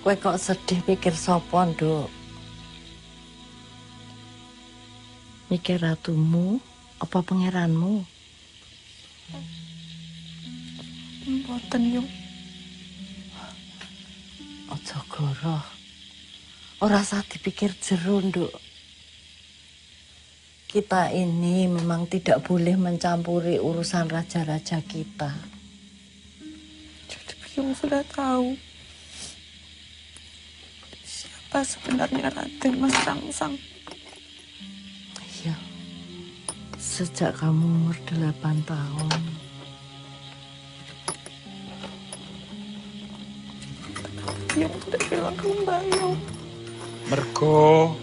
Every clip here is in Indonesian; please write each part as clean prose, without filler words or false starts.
Kowe kok sedih pikir sapa, Nduk? Mikir ratumu apa pangeranmu? Mboten, Yung. Aja goroh. Ora usah dipikir jero, Nduk. Kita ini memang tidak boleh mencampuri urusan raja-raja kita. Jadi Yung sudah tahu siapa sebenarnya Raden Mas Rangsang. Iya. Sejak kamu umur 8 tahun. Yung sudah bilang ke Mbak Yung. Mergo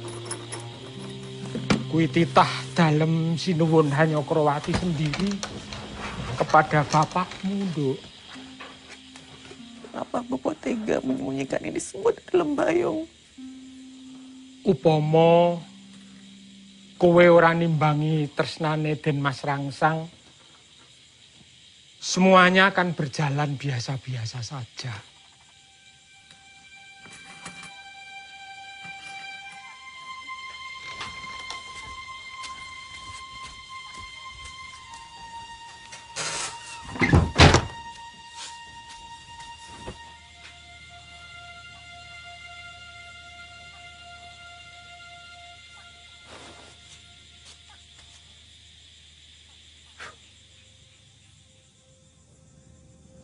kuwi titah dalem sinuwun Hanyakrawati sendiri kepada bapakmu, Nduk. Kenapa Bapak tega menyembunyikan ini semua dalam Mbak Yung? Upama kowe ora nimbangi tresnane Den Mas Rangsang, semuanya akan berjalan biasa-biasa saja.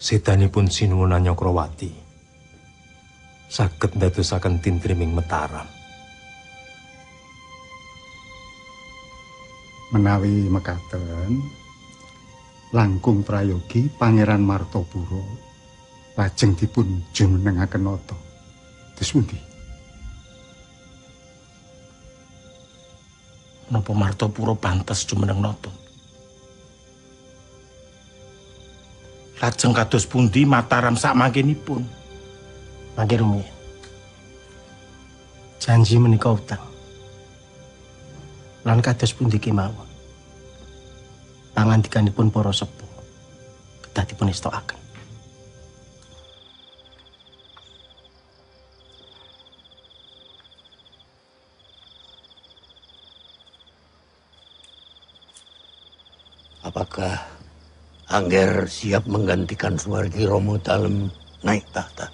Sedanipun sinuwun Hanyakrawati saged ndadosaken tintriming Mataram. Menawi mekaten langkung prayogi Pangeran Martapura lajeng dipun jumenengaken nata. Terus pundi? Napa Martapura pantes jumeneng nata? Lajeng kados pundi Mataram sakmangkenipun? Mangke rumiyin. Janji menika utang. Lan kados pundi kemawon. Pangandikanipun para sepuh kedah dipun estokaken. Apakah Angger siap menggantikan Suwargi Romo Dalem naik tahta?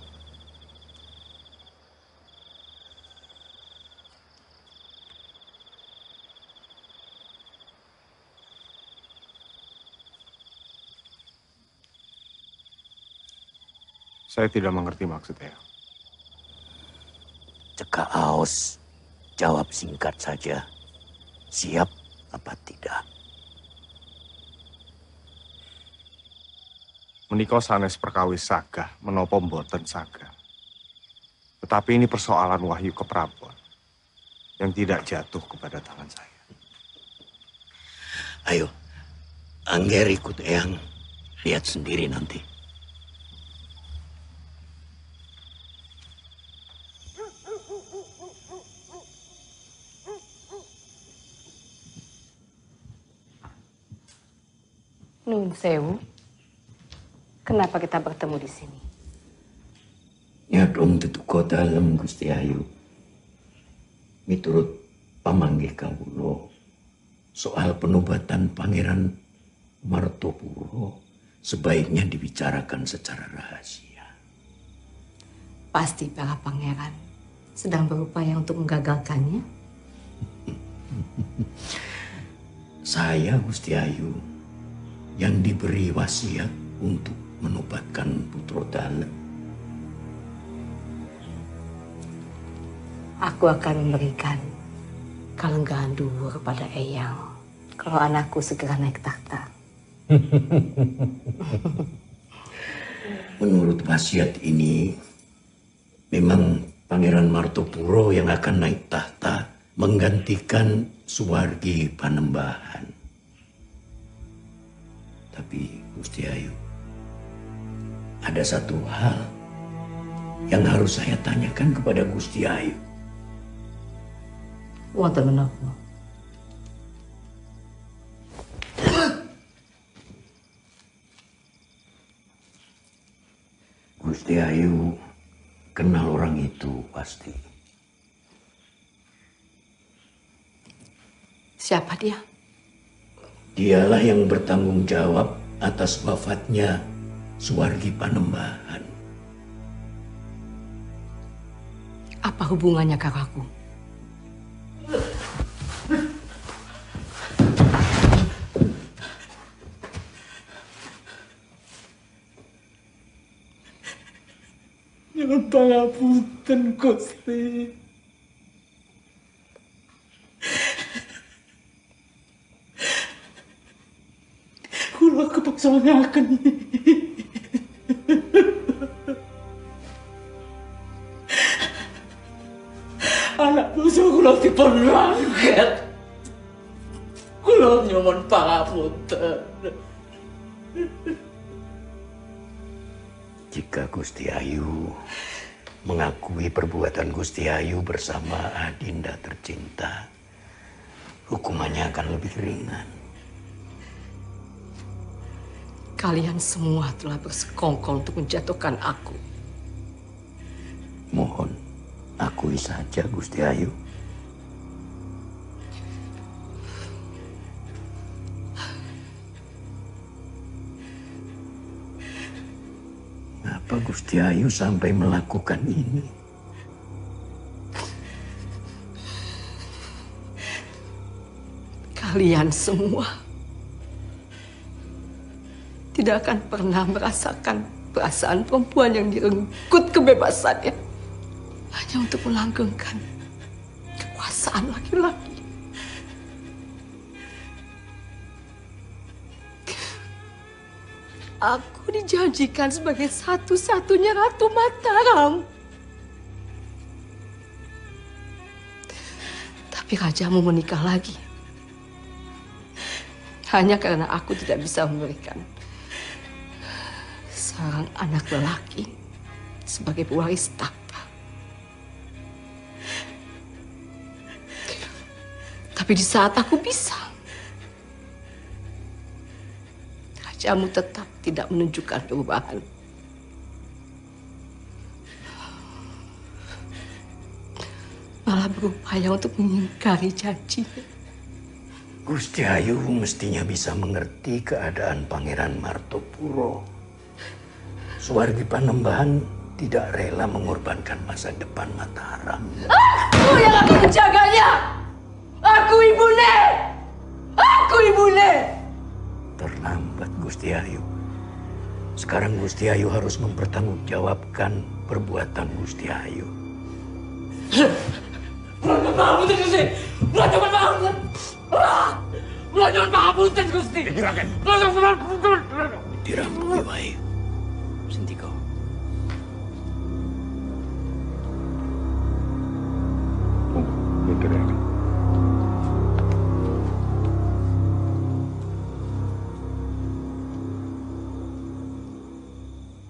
Saya tidak mengerti maksudnya. Cekak Aos, jawab singkat saja. Siap apa tidak? Menika sanes perkawis sagah menapa mboten sagah. Tetapi ini persoalan wahyu keprabon yang tidak jatuh kepada tangan saya. Ayo, Angger ikut Eyang. Lihat sendiri nanti. Nun sewu. Kenapa kita bertemu di sini? Ya dong tetuko dalem Gusti Ayu. Miturut pamanggih kawula soal penobatan Pangeran Martapura sebaiknya dibicarakan secara rahasia. Pasti para pangeran sedang berupaya untuk menggagalkannya. Saya Gusti Ayu yang diberi wasiat untuk menobatkan Putra Dalem. Aku akan memberikan kalenggahan dhuwur kepada Eyang kalau anakku segera naik tahta. Menurut wasiat ini, memang Pangeran Martapura yang akan naik tahta menggantikan Suwargi Panembahan. Tapi Gusti Ayu, ada satu hal yang harus saya tanyakan kepada Gusti Ayu. Wonten menapa? Gusti Ayu kenal orang itu pasti. Siapa dia? Dialah yang bertanggung jawab atas wafatnya Suwargi Panembahan. Apa hubungannya kakakku? Nyuwun pangapunten Gusti. Kula kepeksangaken. Anak bungsu kula dipun rangket. Kula nyuwun pangapunten. Jika Gusti Ayu mengakui perbuatan Gusti Ayu bersama Adinda tercinta, hukumannya akan lebih ringan. Kalian semua telah bersekongkol untuk menjatuhkan aku. Mohon, akui saja Gusti Ayu. Mengapa Gusti Ayu sampai melakukan ini? Kalian semua tidak akan pernah merasakan perasaan perempuan yang direnggut kebebasannya hanya untuk melanggengkan kekuasaan laki-laki. Aku dijanjikan sebagai satu-satunya Ratu Mataram. Tapi rajamu menikah lagi. Hanya karena aku tidak bisa memberikan seorang anak lelaki sebagai pewaris tahta. Tapi di saat aku bisa, rajamu tetap tidak menunjukkan perubahan. Malah berupaya untuk mengingkari janjinya. Gusti Ayu mestinya bisa mengerti keadaan Pangeran Martopuro. Suwargi Panembahan tidak rela mengorbankan masa depan Mataram. Aku yang akan menjaganya! Aku ibune! Aku ibune! Terlambat Gusti Ayu. Sekarang Gusti Ayu harus mempertanggungjawabkan perbuatan Gusti Ayu. Nyuwun pangapunten Gusti. Nyuwun pangapunten. Nyuwun pangapunten Gusti. Diraken. Dirampungi wae. Sendika.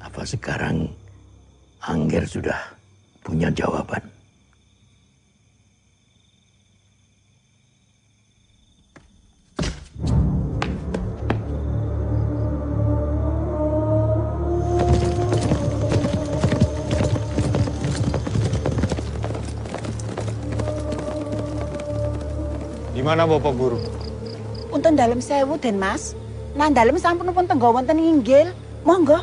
Apa sekarang Angger sudah punya jawaban? Di mana Bapak Guru? Unten dalem sewu Den Mas. Nah dalem sampun pun tenggo wonten inggil. Monggo.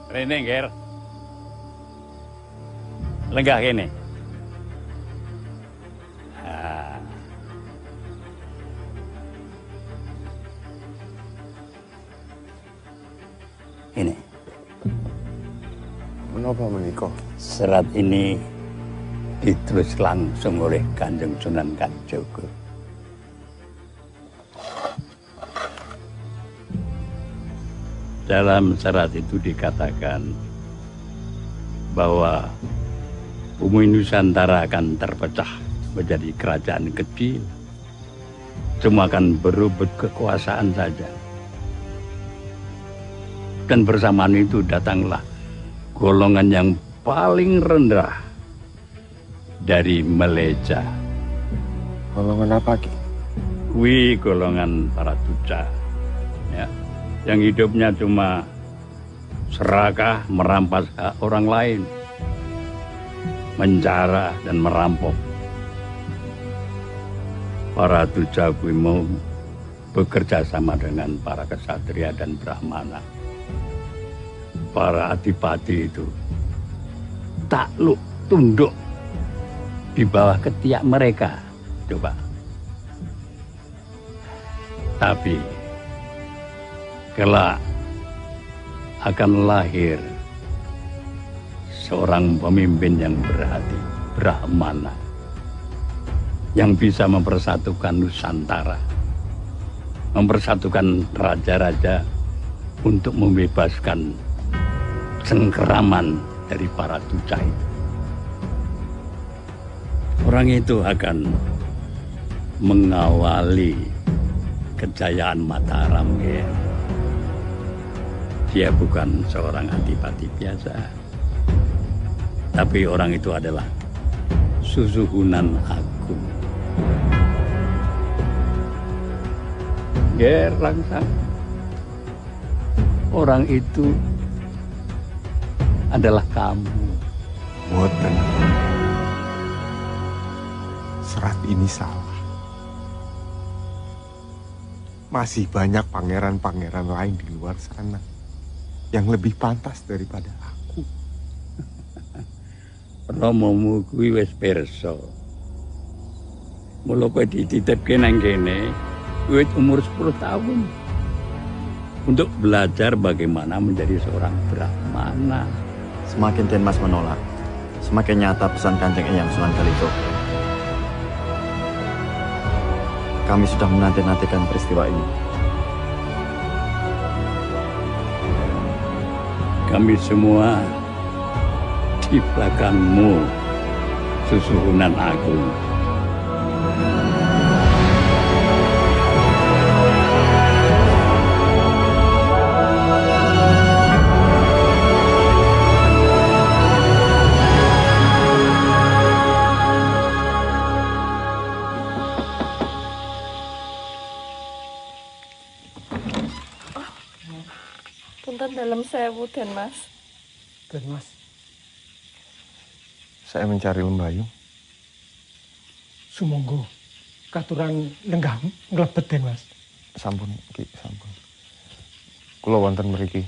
Rene, Ger. Lenggah kene. Nah. Ini. Menapa menika? Serat ini ditulis langsung oleh Kanjeng Sunan Kalijaga. Dalam serat itu dikatakan bahwa bumi Nusantara akan terpecah menjadi kerajaan kecil. Cuma akan berebut kekuasaan saja. Dan bersamaan itu datanglah golongan yang paling rendah dari Meleja. Golongan apa, Ki? Kuwi golongan para tuca. ya, yang hidupnya cuma serakah, merampas hak orang lain, menjara dan merampok. Para tujagu mau bekerja sama dengan para kesatria dan brahmana. Para adipati itu takluk, tunduk di bawah ketiak mereka. Coba. Tapi kelak akan lahir seorang pemimpin yang berhati brahmana yang bisa mempersatukan Nusantara, mempersatukan raja-raja untuk membebaskan cengkeraman dari para tujai. Orang itu akan mengawali kejayaan Mataram, ya. Dia bukan seorang adipati biasa, tapi orang itu adalah Susuhunan Agung. Ger Rangsang, orang itu adalah kamu. Boten. Serat ini salah. Masih banyak pangeran-pangeran lain di luar sana yang lebih pantas daripada aku. Romomu kuwi wis pirsa. Mula kowe dititipke nang kene, kowe umur 10 tahun. Untuk belajar bagaimana menjadi seorang brahmana. Semakin Den Mas menolak, semakin nyata pesan Kanjeng Eyang Sunan Kalijogo. Kami sudah menanti-nantikan peristiwa ini. Kami semua di belakangmu, Susuhunan Agung. Punten dalam sewu, Den Mas. Den Mas. Saya mencari Lembayung. Sumangga katuran lenggah nglebet, Den Mas. Sampun, Ki, sampun. Kula wonten mriki.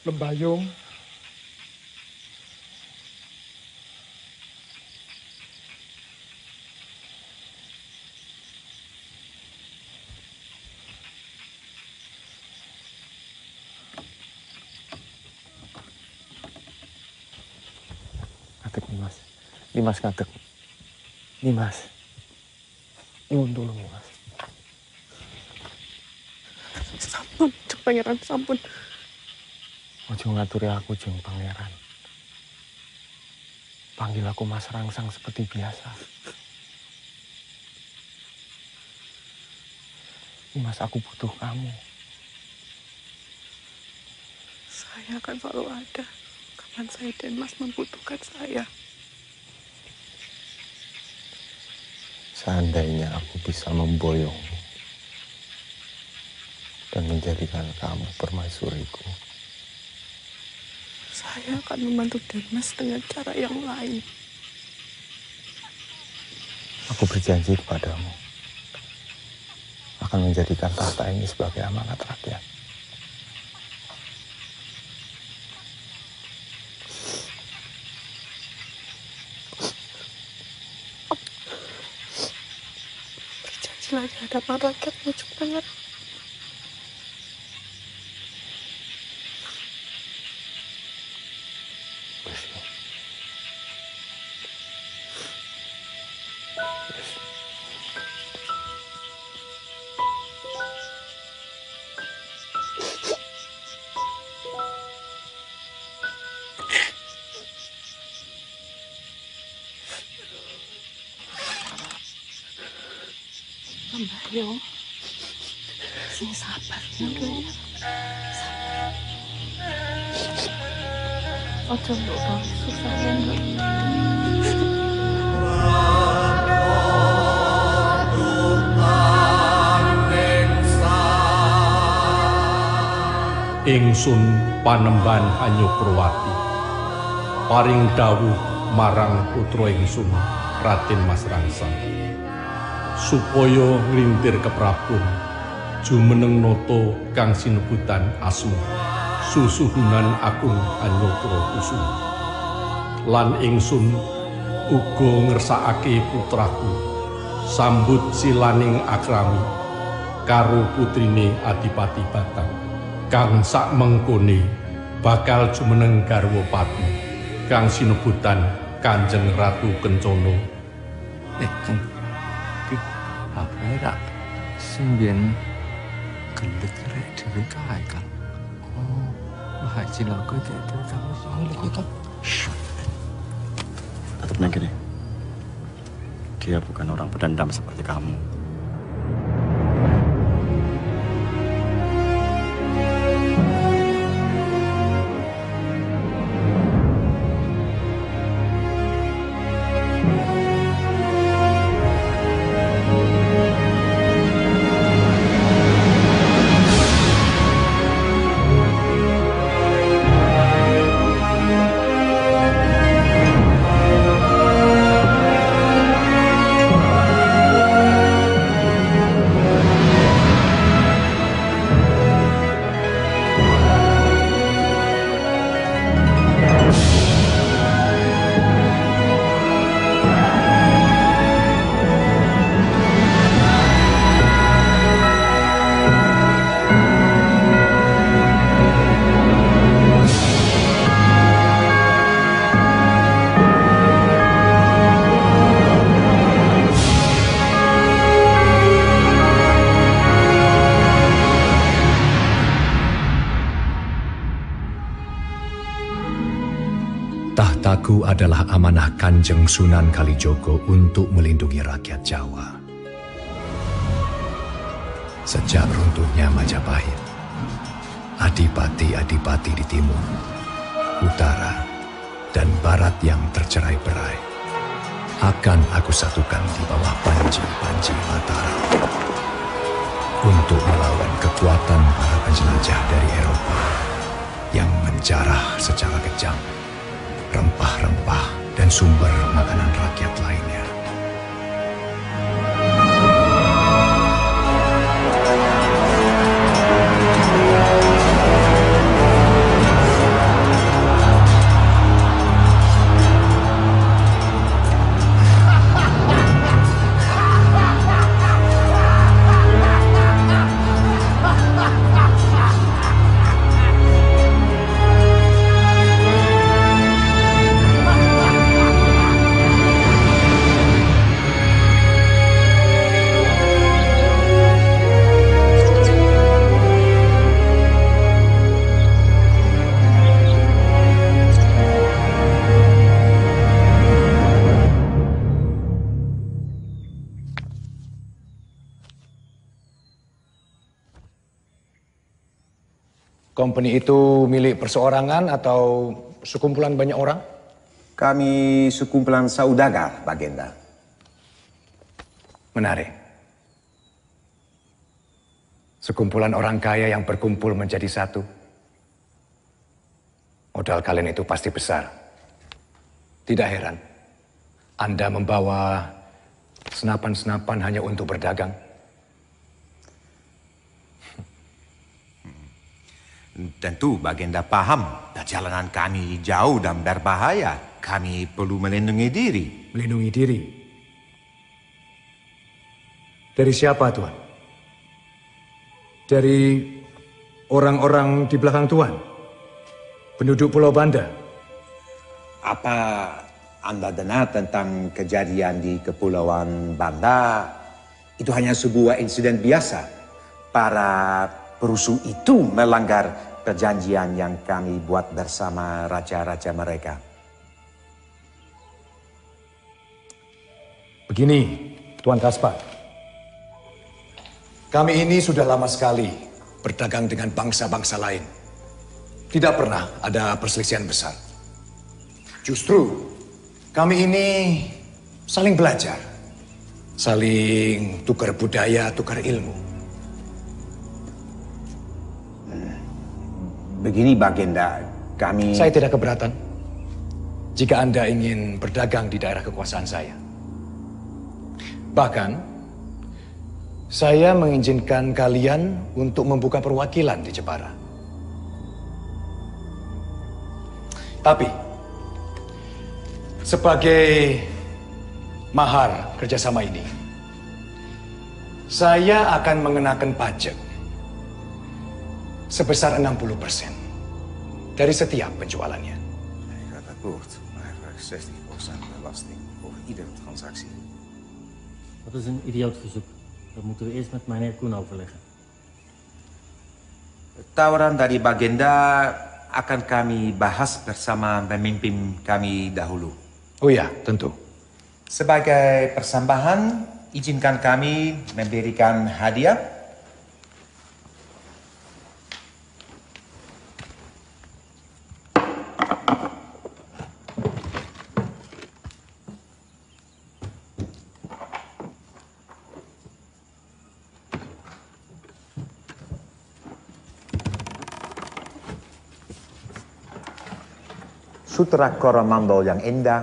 Lembayung Ngadeg Nimas. Nimas ngadeg. Nimas. Nyuwun tulung Nimas. Sampun, Jeng Pangeran, sampun. Ojo ngaturi aku, Jeng Pangeran. Panggil aku Mas Rangsang seperti biasa. Nimas, aku butuh kamu. Saya akan selalu ada. Kapan saya Den Mas membutuhkan saya. Seandainya aku bisa memboyongmu dan menjadikan kamu permaisuriku, saya akan membantu Den Mas dengan cara yang lain. aku berjanji kepadamu akan menjadikan tahta ini sebagai amanat rakyat. Berjanjilah di hadapan rakyatmu, Jeng Pangeran. Lembayung, sing sabar dulu. Sabar. Ojo mbok susah ya. ingsun panembahan Hanyokrawati paring dawuh marang putra ingsun Raden Mas Rangsang supaya nglintir keprabon jumeneng nata kang sinebutan asma Susuhunan Agung Hanyokrakusuma lan ingsun uga ngersakake putraku sambut silaning akrami karo putrine Adipati Batang kang sak mengkone bakal jumeneng garwa pati kang sinebutan Kanjeng Ratu Kencana. Kang, apa ya? Sembian gelet rek dhewe kae, Kang. Oh, haji laku itu kamu sing kok. Tetap negeri. Dia bukan orang pedendam seperti kamu. Tahtaku adalah amanah Kanjeng Sunan Kalijogo untuk melindungi rakyat Jawa. Sejak runtuhnya Majapahit, adipati-adipati di timur, utara, dan barat yang tercerai-berai akan aku satukan di bawah panji-panji Mataram untuk melawan kekuatan para penjelajah dari Eropa yang menjarah secara kejam rempah-rempah dan sumber makanan rakyat lainnya. Company itu milik perseorangan atau sekumpulan banyak orang? Kami sekumpulan saudagar, Bagenda. Menarik. Sekumpulan orang kaya yang berkumpul menjadi satu. Modal kalian itu pasti besar. Tidak heran, Anda membawa senapan-senapan hanya untuk berdagang. Tentu Bagenda paham, perjalanan kami jauh dan berbahaya. Kami perlu melindungi diri. Melindungi diri? Dari siapa, Tuan? Dari orang-orang di belakang Tuan? Penduduk Pulau Banda? Apa Anda dengar tentang kejadian di Kepulauan Banda? Itu hanya sebuah insiden biasa. Para perusuh itu melanggar perjanjian yang kami buat bersama raja-raja mereka. Begini, Tuan Kaspar. Kami ini sudah lama sekali berdagang dengan bangsa-bangsa lain. Tidak pernah ada perselisihan besar. Justru, kami ini saling belajar. Saling tukar budaya, tukar ilmu. Begini Bagenda, kami... Saya tidak keberatan jika Anda ingin berdagang di daerah kekuasaan saya. Bahkan, saya mengizinkan kalian untuk membuka perwakilan di Jepara. Tapi, sebagai mahar kerjasama ini, saya akan mengenakan pajak sebesar 60% dari setiap penjualannya. Ik ga akkoord, maar 60% belasting over iedere transactie. Dat is een idioot verzoek. Dat moeten we eerst met meneer Koen overleggen. Tawaran dari Bagenda akan kami bahas bersama pemimpin kami dahulu. Oh ya, tentu. Sebagai persambahan, izinkan kami memberikan hadiah. Sutra Coromandel yang indah,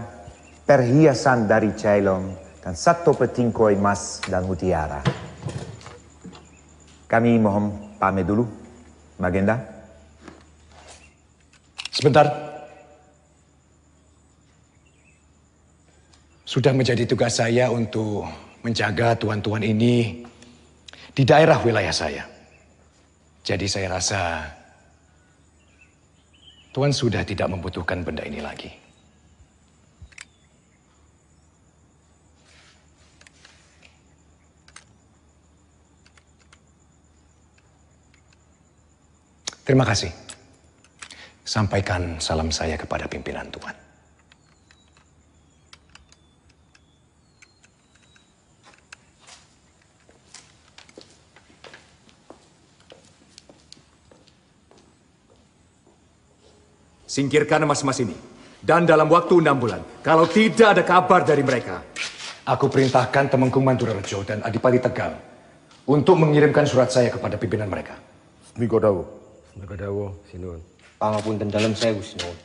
perhiasan dari Ceylon, dan 1 peting koin emas dan mutiara. Kami mohon pamit dulu, Bagenda. Sebentar. Sudah menjadi tugas saya untuk menjaga tuan-tuan ini di daerah wilayah saya. Jadi saya rasa Tuan sudah tidak membutuhkan benda ini lagi. Terima kasih. Sampaikan salam saya kepada pimpinan Tuan. Singkirkan emas-emas ini. Dan dalam waktu 6 bulan, kalau tidak ada kabar dari mereka, aku perintahkan Temenggung Mandurarejo dan Adipati Tegal untuk mengirimkan surat saya kepada pimpinan mereka. Mikodawo. Mikodawo, sinuwun. Pangapunten dalem sewu, sinuwun.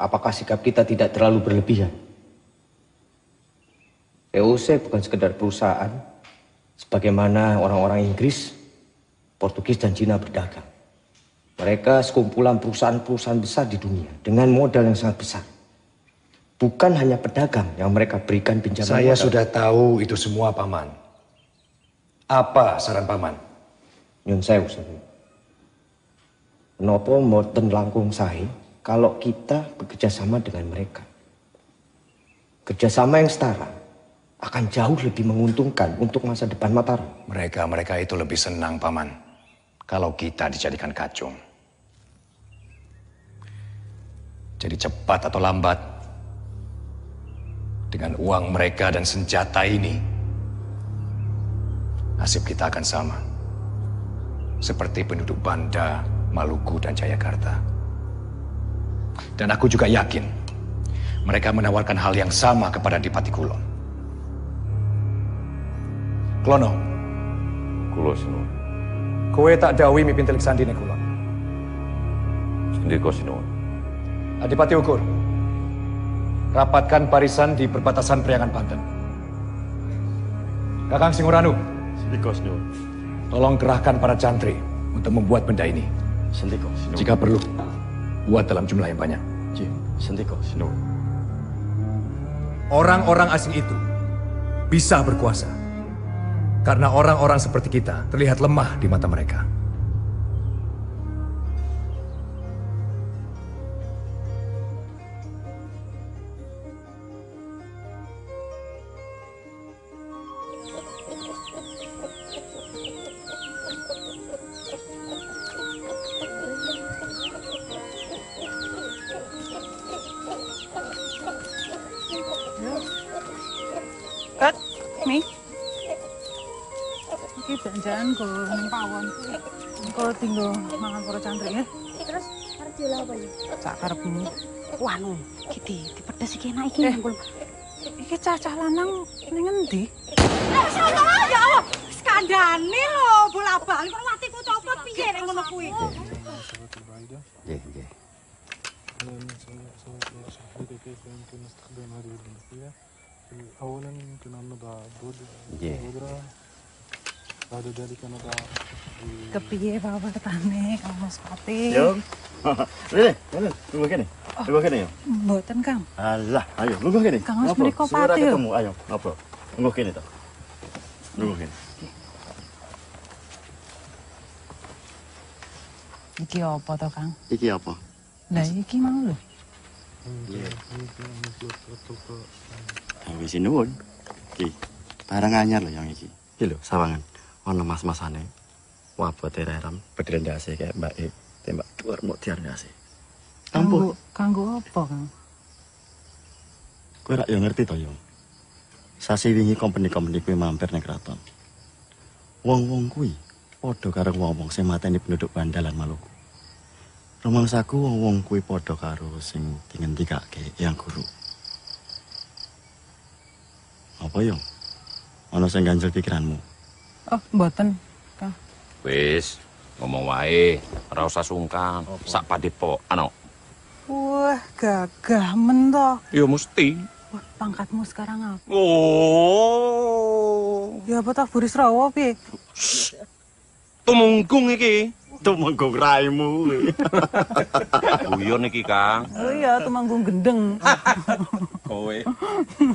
Apakah sikap kita tidak terlalu berlebihan? VOC bukan sekedar perusahaan, sebagaimana orang-orang Inggris, Portugis dan Cina berdagang. Mereka sekumpulan perusahaan-perusahaan besar di dunia dengan modal yang sangat besar. Bukan hanya pedagang yang mereka berikan pinjaman Saya modal. sudah tahu itu semua, Paman. Apa saran Paman? Nyun sewu, Nopo mboten langkung sae kalau kita bekerja sama dengan mereka. Kerjasama yang setara akan jauh lebih menguntungkan untuk masa depan Mataram. Mereka itu lebih senang, Paman, kalau kita dijadikan kacung. Jadi cepat atau lambat, dengan uang mereka dan senjata ini, nasib kita akan sama. Seperti penduduk Banda, Maluku, dan Jayakarta. Dan aku juga yakin, mereka menawarkan hal yang sama kepada Adipati Kulon. Klono. Kulo sinuwun. Kowe tak dawuhi mimpin Telik Sandine Kulon. Sendika sinuwun. Adipati Ukur, rapatkan barisan di perbatasan Priangan Banten. Kakang Singuranu, Sendika sinuwun. tolong kerahkan para cantri untuk membuat benda ini. Sendika sinuwun. Jika perlu, buat dalam jumlah yang banyak. Sendika sinuwun. Orang-orang asing itu bisa berkuasa karena orang-orang seperti kita terlihat lemah di mata mereka. Kat, Mi. Iki belanjaan go ning pawon. Engko tinggal mangan para cantri ya. Terus arep diolah apa ya? Sak karepmu. Wanu, iki dipedes iki enak iki nggul. Iki cacah lanang ning endi? Ya Allah, kandhane lho, bola-bali kok atiku copot piye nek ngono kuwi. Nggih, nggih. Kepiye pawetane Kang Mas Pati? Yo. Rene, tunggu kene. Tunggu kene yo. Mboten, Kang. Alah, ayo lungguh kene. Kang Mas menika Pati yo. Ketemu, ayo, ngobrol. Lungguh kene to. Lungguh kene. Iki apa to, Kang? Iki apa? Lah iki mau lho. Wis nuwun. Iki barang anyar lho yang iki. Iki lho sawangan. Ana mas-masane. Wabote reram, bedendase kayak Mbak E. Tembak dhuwur mok diarendase. Kanggo apa, Kang? Kowe rak yo ngerti to yo. Sasi wingi company-company kuwi mampir ning kraton. Wong-wong kuwi padha karo wong-wong sing mateni penduduk Bandalan Maluku. Rumangsaku wong-wong kuwi padha karo sing dingendikake Yang Guru. Apa yo? Ana sing ganjel pikiranmu? Oh, mboten, Kang. Wis, ngomong wae, ora usah sungkan. Sak padepokan. Wah, gagah men to. Ya mesti. Wah, pangkatmu sekarang apa? Oh. Ya apa tak Buris Rawa piye? Tumunggung iki. Tumunggung raimu. Guyon iki, Kang. Oh iya, tumanggung gendeng. Kowe.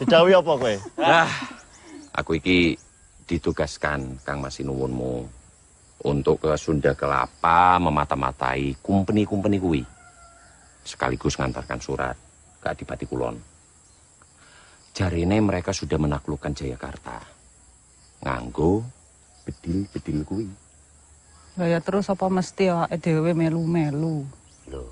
Didawi apa kowe? Aku iki ditugaskan Kang Masinuwunmu untuk ke Sunda Kelapa memata-matai kumpeni-kumpeni kuwi. Sekaligus ngantarkan surat ke Adipati Kulon. Jarine mereka sudah menaklukkan Jayakarta. Nganggo bedil-bedil kuwi. Lah ya terus apa mesti awake dhewe melu-melu? Loh.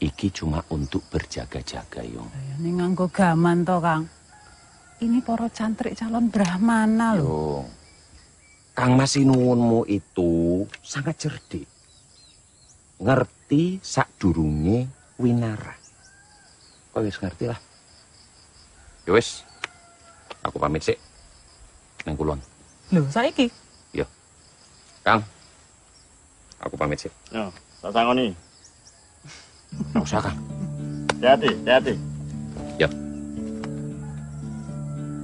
Iki cuma untuk berjaga-jaga, Yung. Ya ning nganggo gaman to, Kang. Ini para cantrik calon Brahmana lho. Kang Masinuwunmu itu sangat cerdik. Ngerti sakdurunge winara. Kok wis ngerti lah. Ya wis. Aku pamit sik. Nang kulon. Lho, saiki? Yo. Kang. Aku pamit sik. Yo, tak tangoni. Nggak usah, Kang. Hati-hati, hati-hati. Yo.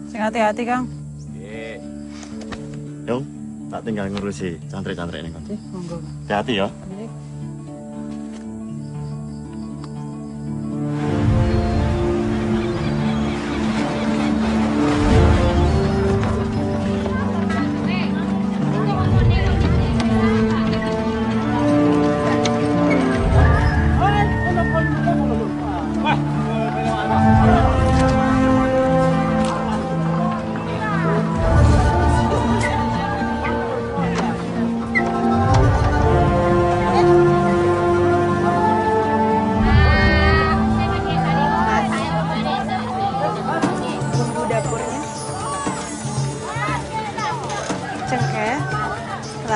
Sing hati-hati, Kang. Nggih. Yo, tak tinggal ngurusi cantrik-cantrik ini, Kang. Monggo. Hati-hati ya.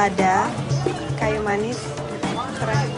lada, kayu manis, serai.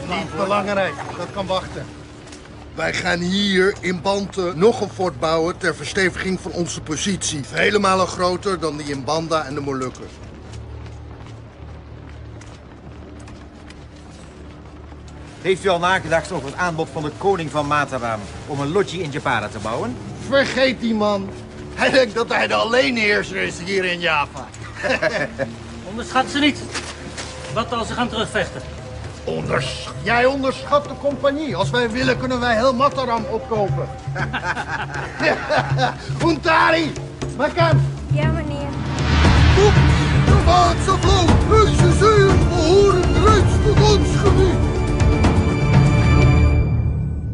Niet belangrijk, dat kan wachten. Wij gaan hier in Banten nog een fort bouwen ter versteviging van onze positie. Vele malen groter dan die in Banda en de Molukken. Heeft u al nagedacht over het aanbod van de koning van Mataram om een lodge in Japara te bouwen? Vergeet die man. Hij denkt dat hij de alleenheerser is hier in Java. Onderschat ze niet. Wat als ze gaan terugvechten? Jij onderschat de compagnie. Als wij willen, kunnen wij heel Mataram opkopen. Untari, makan. Ja, meneer. De Maatse vloot, deze zeeën behoren reeds tot ons gebied.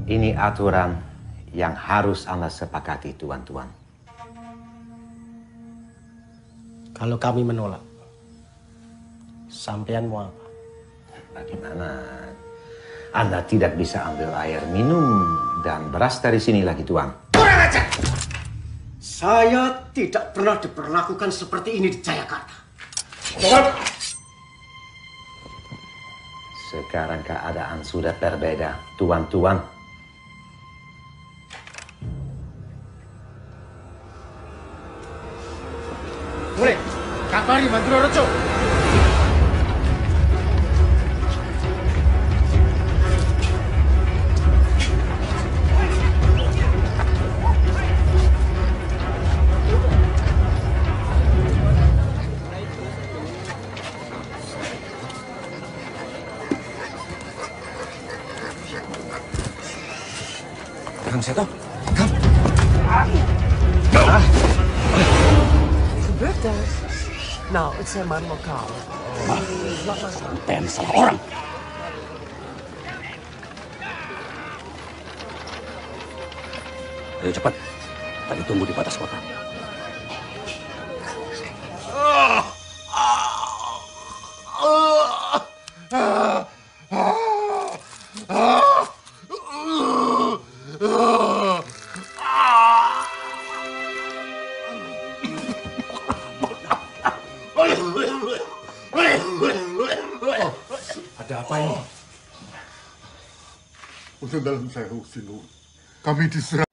Ini aturan yang harus Anda sepakati, tuan-tuan. Kalau kami menolak, sampean mau apa? Bagaimana? Anda tidak bisa ambil air minum dan beras dari sini lagi, Tuan. Kurang ajar! Saya tidak pernah diperlakukan seperti ini di Jayakarta. Sekarang keadaan sudah berbeda, Tuan-tuan. Mulai, kapari Mandura Roco. Kang Seto, Gebeurt er? Nou, het zijn maar lokalen. sampean salah orang. Ayo cepat, kami tunggu di batas kota. Ada apa ini? Untuk dalam sewu, Sinu. Kami diserang.